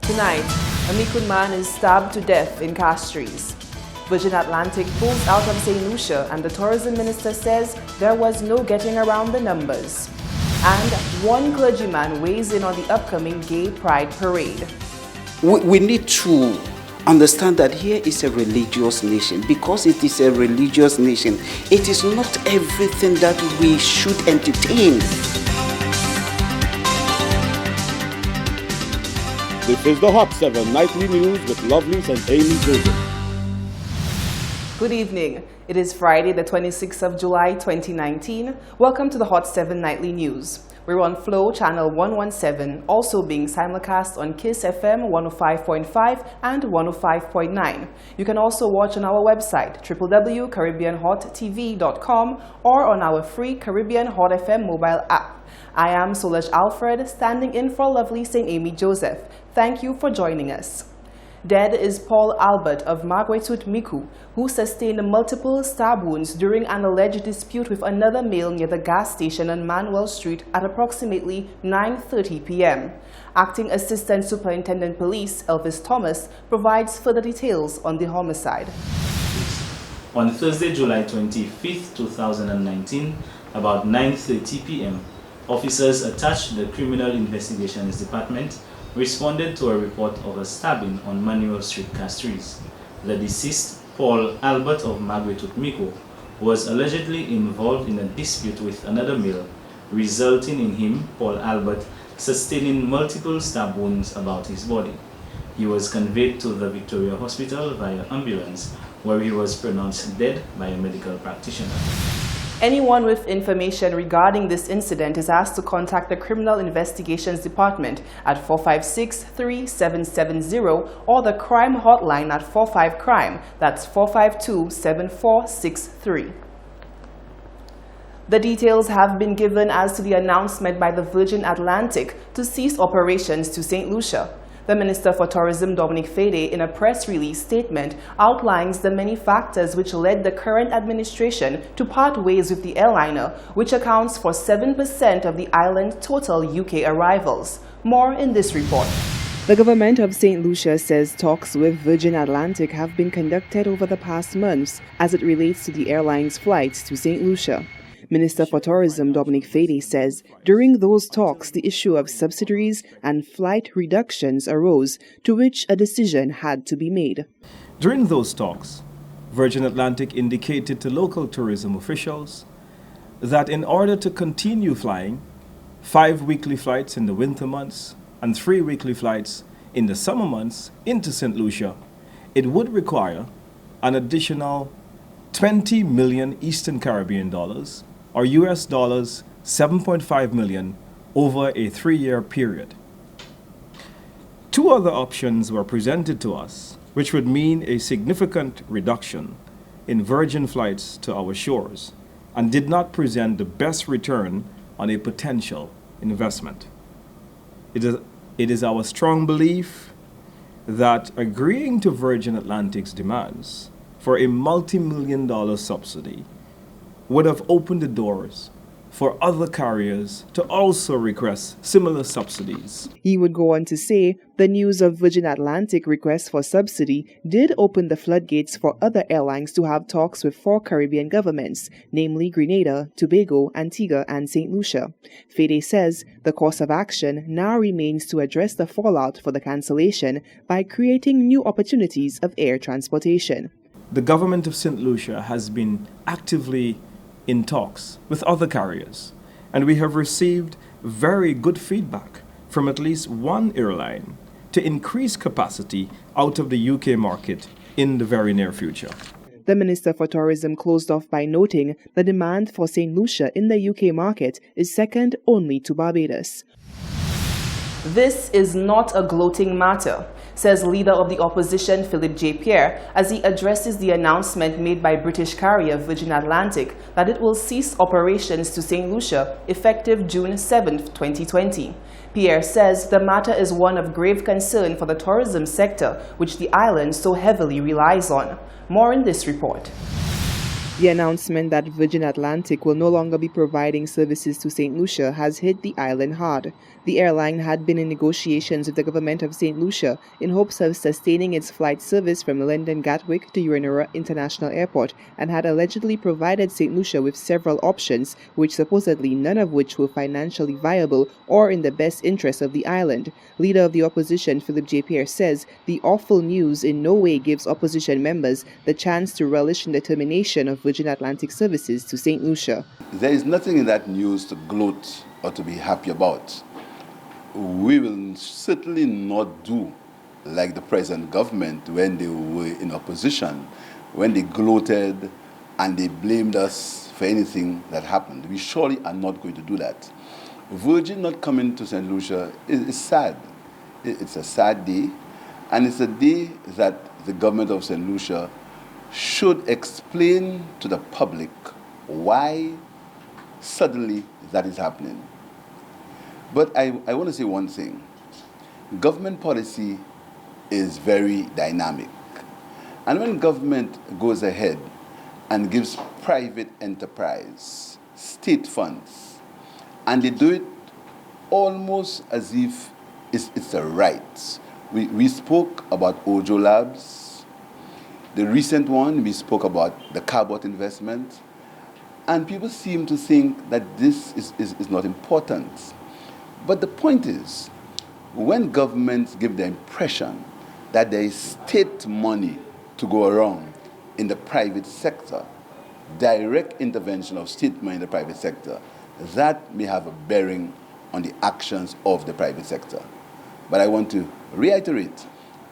Tonight, a Mikun man is stabbed to death in Castries. Virgin Atlantic pulls out of St. Lucia and the tourism minister says there was no getting around the numbers. And one clergyman weighs in on the upcoming Gay Pride Parade. We need to understand that here is a religious nation. Because it is a religious nation, it is not everything that we should entertain. This is the Hot 7 Nightly News with Lovelace and Amy Joseph. Good evening. It is Friday, the 26th of July, 2019. Welcome to the Hot 7 Nightly News. We're on Flow Channel 117, also being simulcast on KISS FM 105.5 and 105.9. You can also watch on our website, www.caribbeanhottv.com, or on our free Caribbean Hot FM mobile app. I am Solange Alfred, standing in for lovely St. Amy Joseph. Thank you for joining us. Dead is Paul Albert of Magwetut Miku, who sustained multiple stab wounds during an alleged dispute with another male near the gas station on Manuel Street at approximately 9:30 p.m. Acting Assistant Superintendent Police Elvis Thomas provides further details on the homicide. On Thursday, July 25th, 2019, about 9:30 p.m., officers attached to the Criminal Investigations Department responded to a report of a stabbing on Manuel Street, Castries. The deceased, Paul Albert of Magwetut Miku, was allegedly involved in a dispute with another male, resulting in him, Paul Albert, sustaining multiple stab wounds about his body. He was conveyed to the Victoria Hospital via ambulance, where he was pronounced dead by a medical practitioner. Anyone with information regarding this incident is asked to contact the Criminal Investigations Department at 456-3770 or the Crime Hotline at 45-CRIME, that's 452-7463. The details have been given as to the announcement by the Virgin Atlantic to cease operations to St. Lucia. The Minister for Tourism, Dominic Fede, in a press release statement, outlines the many factors which led the current administration to part ways with the airliner, which accounts for 7% of the island's total UK arrivals. More in this report. The government of St. Lucia says talks with Virgin Atlantic have been conducted over the past months as it relates to the airline's flights to St. Lucia. Minister for Tourism Dominic Fede says during those talks the issue of subsidies and flight reductions arose, to which a decision had to be made. During those talks, Virgin Atlantic indicated to local tourism officials that in order to continue flying 5 weekly flights in the winter months and 3 weekly flights in the summer months into St. Lucia, it would require an additional 20 million Eastern Caribbean dollars, or US dollars 7.5 million over a 3-year period. 2 other options were presented to us, which would mean a significant reduction in Virgin flights to our shores and did not present the best return on a potential investment. It is our strong belief that agreeing to Virgin Atlantic's demands for a multi-million-dollar subsidy would have opened the doors for other carriers to also request similar subsidies. He would go on to say the news of Virgin Atlantic request for subsidy did open the floodgates for other airlines to have talks with 4 Caribbean governments, namely Grenada, Tobago, Antigua, and St. Lucia. Fede says the course of action now remains to address the fallout for the cancellation by creating new opportunities of air transportation. The government of St. Lucia has been actively in talks with other carriers, and we have received very good feedback from at least one airline to increase capacity out of the UK market in the very near future. The Minister for Tourism closed off by noting the demand for St. Lucia in the UK market is second only to Barbados. This is not a gloating matter, says leader of the opposition Philip J. Pierre as he addresses the announcement made by British carrier Virgin Atlantic that it will cease operations to St. Lucia effective June 7, 2020. Pierre says the matter is one of grave concern for the tourism sector, which the island so heavily relies on. More in this report. The announcement that Virgin Atlantic will no longer be providing services to St. Lucia has hit the island hard. The airline had been in negotiations with the government of St. Lucia in hopes of sustaining its flight service from London Gatwick to Urinera International Airport and had allegedly provided St. Lucia with several options, which supposedly none of which were financially viable or in the best interest of the island. Leader of the opposition, Philip J. Pierre, says the awful news in no way gives opposition members the chance to relish in the termination of Virgin Atlantic services to St. Lucia. There is nothing in that news to gloat or to be happy about. We will certainly not do like the present government when they were in opposition, when they gloated and they blamed us for anything that happened. We surely are not going to do that. Virgin not coming to St. Lucia is sad. It's a sad day, and it's a day that the government of St. Lucia should explain to the public why suddenly that is happening. But I want to say one thing. Government policy is very dynamic. And when government goes ahead and gives private enterprise state funds, and they do it almost as if it's a right. We spoke about Ojo Labs. The recent one, we spoke about the Carbot investment. And people seem to think that this is not important. But the point is, when governments give the impression that there is state money to go around in the private sector, direct intervention of state money in the private sector, that may have a bearing on the actions of the private sector. But I want to reiterate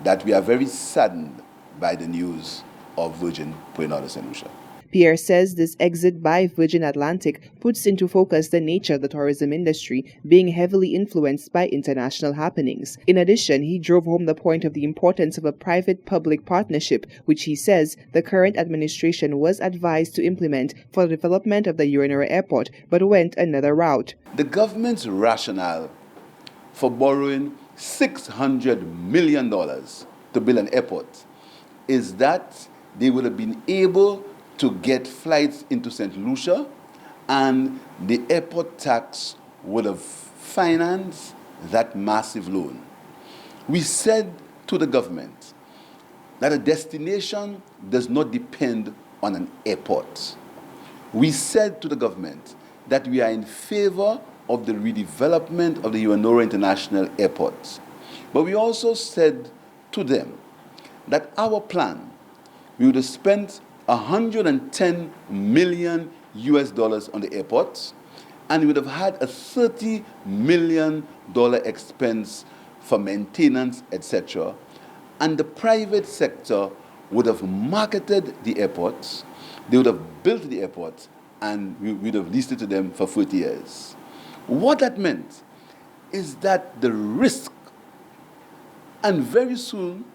that we are very saddened by the news of Virgin pulling out of St. Lucia. Pierre says this exit by Virgin Atlantic puts into focus the nature of the tourism industry being heavily influenced by international happenings. In addition, he drove home the point of the importance of a private-public partnership, which he says the current administration was advised to implement for the development of the Urinera Airport, but went another route. The government's rationale for borrowing $600 million to build an airport is that they would have been able to get flights into St. Lucia, and the airport tax would have financed that massive loan. We said to the government that a destination does not depend on an airport. We said to the government that we are in favor of the redevelopment of the Urinera International Airport. But we also said to them that our plan, we would have spent $110 million on the airport, and we would have had a $30 million expense for maintenance, etc. And the private sector would have marketed the airports, they would have built the airport, and we would have leased it to them for 40 years. What that meant is that the risk, and very soon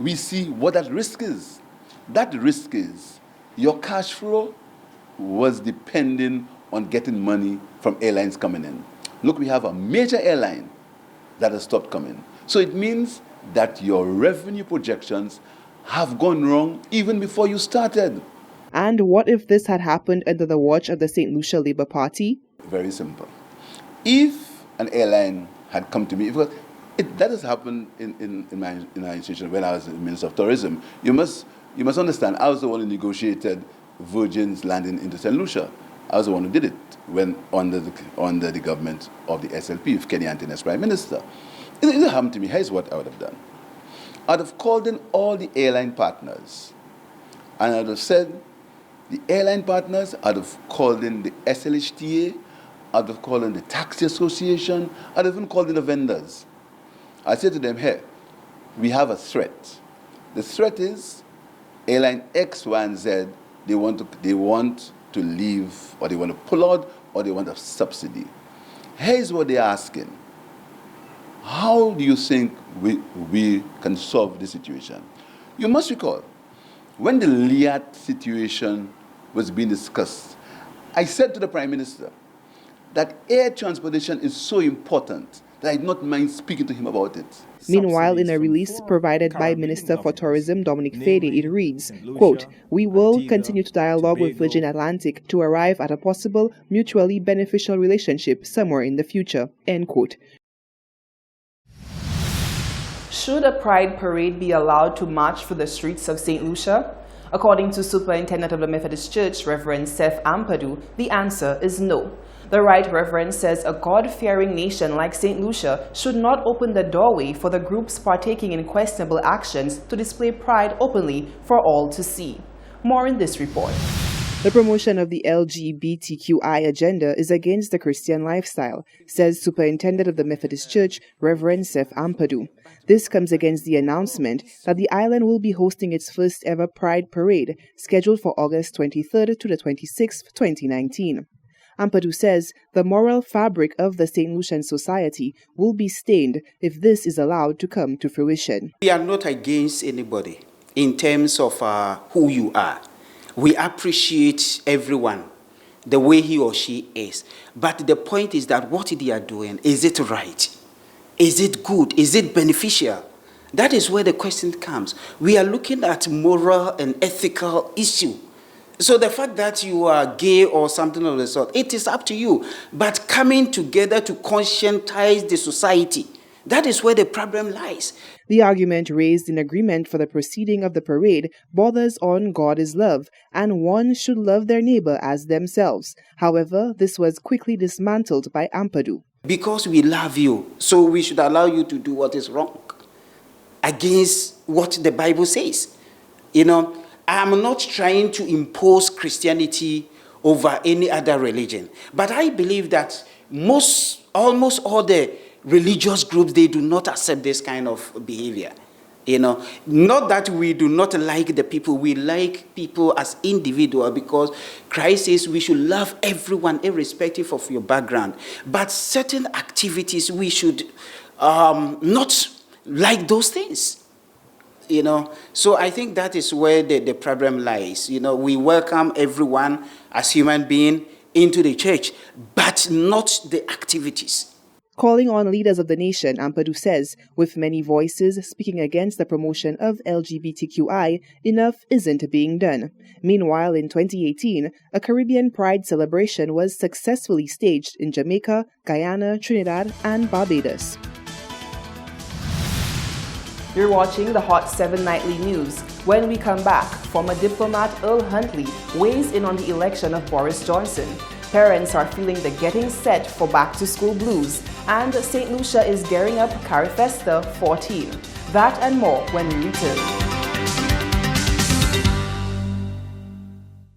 we see what that risk is. That risk is your cash flow was depending on getting money from airlines coming in. Look, we have a major airline that has stopped coming. So it means that your revenue projections have gone wrong even before you started. And what if this had happened under the watch of the St. Lucia Labour Party? Very simple. If an airline had come to me, because that has happened in my institution when I was the Minister of Tourism. You must understand, I was the one who negotiated Virgin's landing into St. Lucia. I was the one who did it when under the government of the SLP, with Kenny Anthony as Prime Minister. If it happened to me, here's what I would have done. I'd have called in all the airline partners, and I'd have said, the airline partners, I'd have called in the SLHTA, I'd have called in the Taxi Association, I'd have even called in the vendors. I said to them, hey, we have a threat. The threat is airline X, Y, and Z, they want to leave, or they want to pull out, or they want a subsidy. Here's what they're asking. How do you think we can solve this situation? You must recall, when the Liat situation was being discussed, I said to the Prime Minister that air transportation is so important that I did not mind speaking to him about it. Meanwhile, in a release provided by Minister for Tourism Dominic Fede, it reads, quote, "We will continue to dialogue with Virgin Atlantic to arrive at a possible mutually beneficial relationship somewhere in the future," end quote. Should a pride parade be allowed to march through the streets of St. Lucia? According to Superintendent of the Methodist Church, Reverend Seth Ampadu, the answer is no. The Right Reverend says a God-fearing nation like St. Lucia should not open the doorway for the groups partaking in questionable actions to display pride openly for all to see. More in this report. The promotion of the LGBTQI agenda is against the Christian lifestyle, says Superintendent of the Methodist Church, Reverend Seth Ampadu. This comes against the announcement that the island will be hosting its first ever Pride Parade, scheduled for August 23rd to the 26th, 2019. Ampadu says the moral fabric of the St. Lucian society will be stained if this is allowed to come to fruition. We are not against anybody in terms of who you are. We appreciate everyone the way he or she is. But the point is that what they are doing, is it right? Is it good? Is it beneficial? That is where the question comes. We are looking at moral and ethical issue. So the fact that you are gay or something of the sort, it is up to you. But coming together to conscientize the society, that is where the problem lies. The argument raised in agreement for the proceeding of the parade borders on God is love, and one should love their neighbor as themselves. However, this was quickly dismantled by Ampadu. Because we love you, so we should allow you to do what is wrong, against what the Bible says. You know, I'm not trying to impose Christianity over any other religion, but I believe that almost all the religious groups, they do not accept this kind of behavior. You know, not that we do not like the people, we like people as individuals, because Christ says we should love everyone irrespective of your background. But certain activities we should not like those things. You know, so I think that is where the problem lies. You know, we welcome everyone as human being into the church, but not the activities. Calling on leaders of the nation, Ampadu says, with many voices speaking against the promotion of LGBTQI, enough isn't being done. Meanwhile, in 2018, a Caribbean Pride celebration was successfully staged in Jamaica, Guyana, Trinidad, and Barbados. You're watching the Hot 7 Nightly News. When we come back, former diplomat Earl Huntley weighs in on the election of Boris Johnson. Parents are feeling the getting set for back-to-school blues, and St. Lucia is gearing up Carifesta 14. That and more when we return.